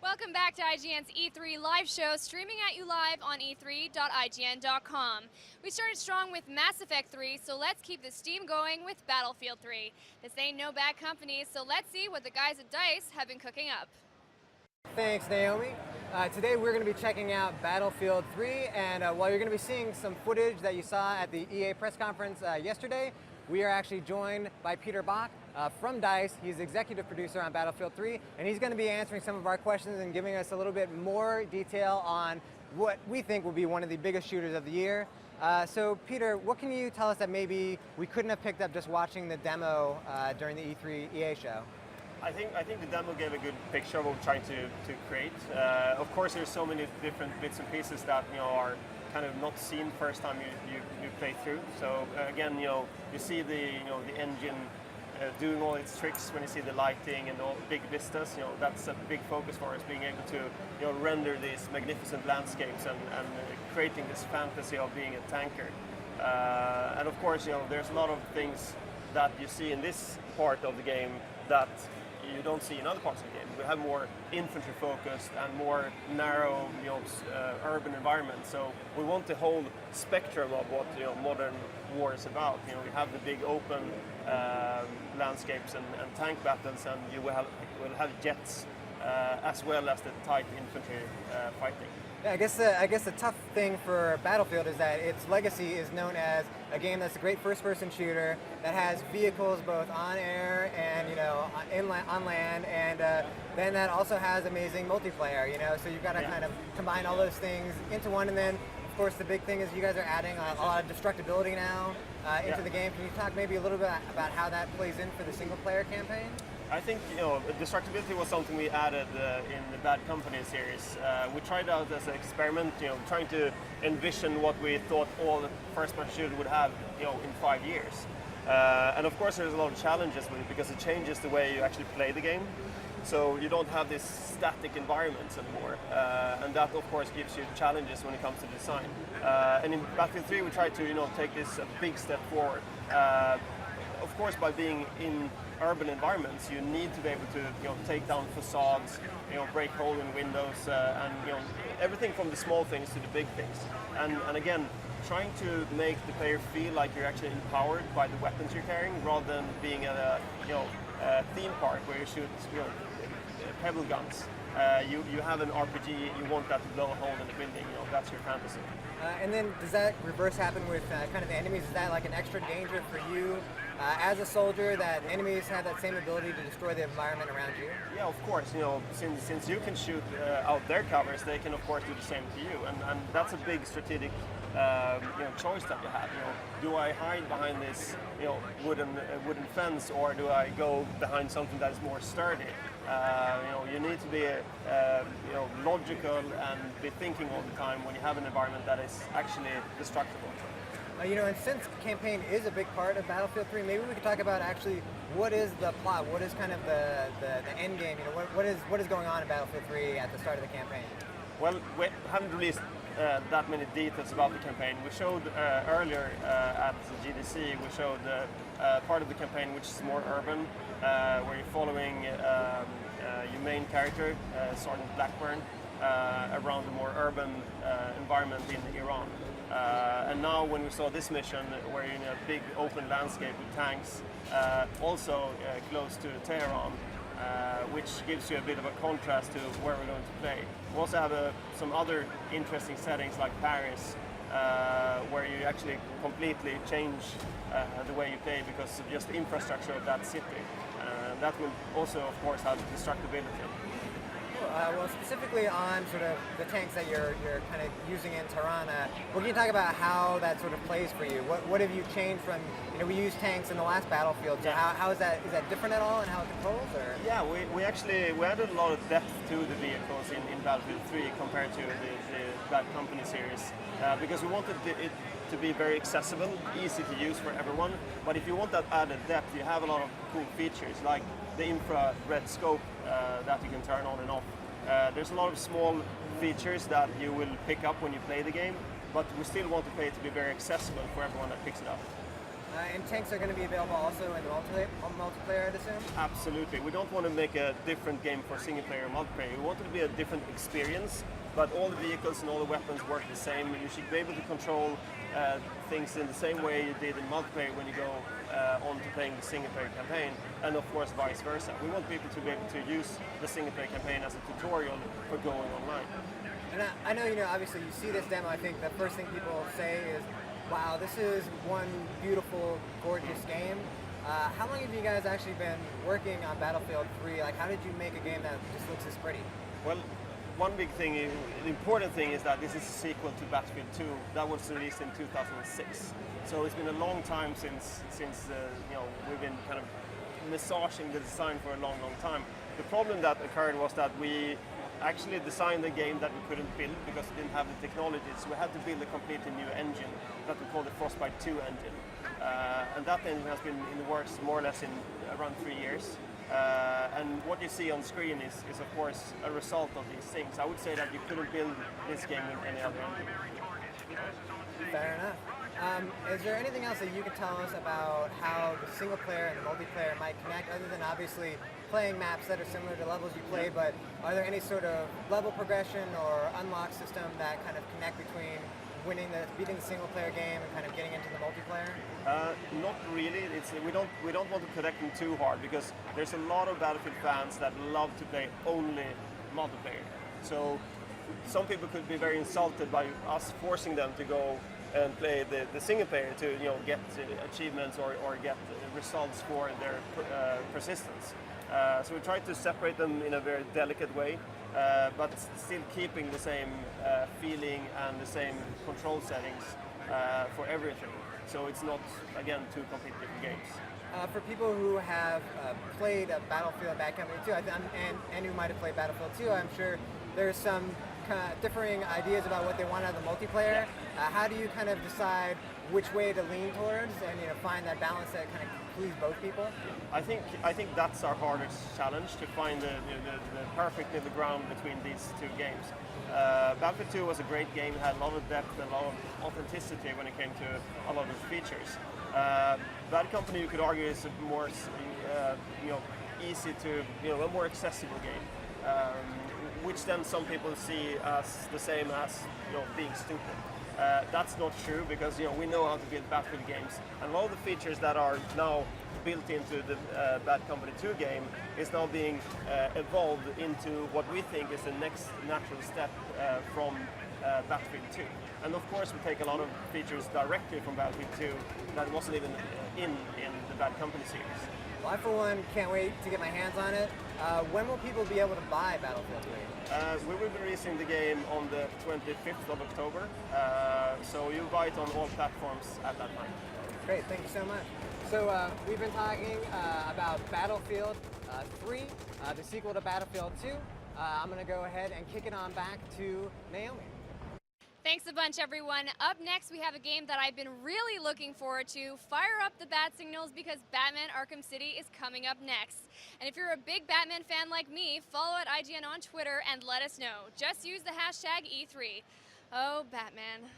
Welcome back to IGN's E3 live show, streaming at you live on e3.ign.com. We started strong with Mass Effect 3, so let's keep the steam going with Battlefield 3. This ain't no bad company, so let's see what the guys at DICE have been cooking up. Thanks, Naomi. Today we're going to be checking out Battlefield 3, and while you're going to be seeing some footage that you saw at the EA press conference yesterday, we are actually joined by Peter Bach from DICE. He's the executive producer on Battlefield 3, and he's going to be answering some of our questions and giving us a little bit more detail on what we think will be one of the biggest shooters of the year. So Peter, what can you tell us that maybe we couldn't have picked up just watching the demo during the E3 EA show? I think the demo gave a good picture of what we're trying to create. Of course, there's so many different bits and pieces that are kind of not seen first time you play through. So again, you see the the engine doing all its tricks when you see the lighting and all big vistas. That's a big focus for us, being able to render these magnificent landscapes and creating this fantasy of being a tanker. And of course, there's a lot of things that you see in this part of the game that you don't see in other parts of the game. We have more infantry focused and more narrow, urban environments. So we want the whole spectrum of what modern war is about. We have the big open landscapes and tank battles, and you will have jets as well as the tight infantry fighting. Yeah, I guess the tough thing for Battlefield is that its legacy is known as a game that's a great first-person shooter that has vehicles both on air and on land, and then that also has amazing multiplayer. So you've got to kind of combine all those things into one, and then of course the big thing is you guys are adding a lot of destructibility now into the game. Can you talk maybe a little bit about how that plays in for the single-player campaign? I think destructibility was something we added in the Bad Company series. We tried out as an experiment, trying to envision what we thought all the first-person shooter would have, in 5 years. And of course, there's a lot of challenges with it because it changes the way you actually play the game. So you don't have these static environments anymore, and that of course gives you challenges when it comes to design. And in Battlefield 3, we tried to take this a big step forward. Of course, by being in urban environments, you need to be able to take down facades, break hole in windows, and everything from the small things to the big things. And again, trying to make the player feel like you're actually empowered by the weapons you're carrying, rather than being at a theme park where you shoot pebble guns. You have an RPG, you want that to blow a hole in the building. That's your fantasy. And then does that reverse happen with kind of the enemies? Is that like an extra danger for you as a soldier, that enemies have that same ability to destroy the environment around you? Yeah, of course. Since you can shoot out their covers, they can of course do the same to you, and that's a big strategic choice that you have. Do I hide behind this wooden fence, or do I go behind something that is more sturdy? You need to be logical and be thinking all the time when you have an environment that is actually destructible. And since campaign is a big part of Battlefield 3, maybe we could talk about actually what is the plot, what is kind of the end game, what is going on in Battlefield 3 at the start of the campaign? Well, we haven't released that many details about the campaign. We showed earlier at GDC, we showed part of the campaign which is more urban, where you're following your main character, Sergeant Blackburn, around a more urban environment in Iran. And now when we saw this mission, where you're in a big open landscape with tanks, also close to Tehran, which gives you a bit of a contrast to where we're going to play. We also have some other interesting settings like Paris, where you actually completely change the way you play because of just the infrastructure of that city. That will also, of course, have destructibility. Well, specifically on sort of the tanks that you're kind of using in Tehran, what can you talk about how that sort of plays for you? What have you changed from, we used tanks in the last Battlefield, so how is that different at all in how it controls? Or? Yeah, we added a lot of depth to the vehicles in Battlefield 3 compared to the Bad Company series, because we wanted it to be very accessible, easy to use for everyone, but if you want that added depth, you have a lot of cool features like the infrared scope that you can turn on and off. There's a lot of small features that you will pick up when you play the game, but we still want to play it to be very accessible for everyone that picks it up. And tanks are going to be available also in the multiplayer, I'd assume? Absolutely. We don't want to make a different game for single player and multiplayer. We want it to be a different experience, but all the vehicles and all the weapons work the same. You should be able to control things in the same way you did in multiplayer when you go on to playing the single player campaign, and of course vice versa. We want people to be able to use the single player campaign as a tutorial for going online. And I know, obviously you see this demo, I think the first thing people say is, wow, this is one beautiful, gorgeous game. How long have you guys actually been working on Battlefield 3? Like, how did you make a game that just looks this pretty? Well, one big thing, the important thing is that this is a sequel to Battlefield 2 that was released in 2006. So it's been a long time since we've been kind of massaging the design for a long, long time. The problem that occurred was that we actually designed a game that we couldn't build because we didn't have the technology. So we had to build a completely new engine that we call the Frostbite 2 engine. And that engine has been in the works more or less in around 3 years. And what you see on screen is of course a result of these things. I would say that you couldn't build this game with any other engine. Fair enough. Is there anything else that you can tell us about how the single player and the multiplayer might connect, other than obviously playing maps that are similar to levels you play, but are there any sort of level progression or unlock system that kind of connect between beating the single player game and kind of getting into the multiplayer? Not really. We don't want to connect them too hard because there's a lot of Battlefield fans that love to play only multiplayer. So some people could be very insulted by us forcing them to go and play the single player to get achievements or get results for their persistence. So we try to separate them in a very delicate way, but still keeping the same feeling and the same control settings for everything. So it's not, again, two completely different games. For people who have played Battlefield Bad Company 2, and who might have played Battlefield 2, I'm sure there's some differing ideas about what they want out of the multiplayer. How do you kind of decide which way to lean towards and find that balance that kind of please both people? I think that's our hardest challenge, to find the perfect middle ground between these two games. Battlefield 2 was a great game. It had a lot of depth and a lot of authenticity when it came to a lot of features. Bad Company, you could argue, is a more easy to a more accessible game, which then some people see as the same as being stupid. That's not true, because we know how to build Battlefield games, and a lot of the features that are now built into the Bad Company 2 game is now being evolved into what we think is the next natural step from Battlefield 2. And of course we take a lot of features directly from Battlefield 2 that wasn't even in the Bad Company series. Well, I for one can't wait to get my hands on it. When will people be able to buy Battlefield 3? We will be releasing the game on the 25th of October, so you'll buy it on all platforms at that time. Great, thank you so much. So we've been talking about Battlefield 3, the sequel to Battlefield 2. I'm going to go ahead and kick it on back to Naomi. Thanks a bunch, everyone. Up next, we have a game that I've been really looking forward to. Fire up the bat signals, because Batman Arkham City is coming up next. And if you're a big Batman fan like me, follow at IGN on Twitter and let us know. Just use the hashtag E3. Oh, Batman.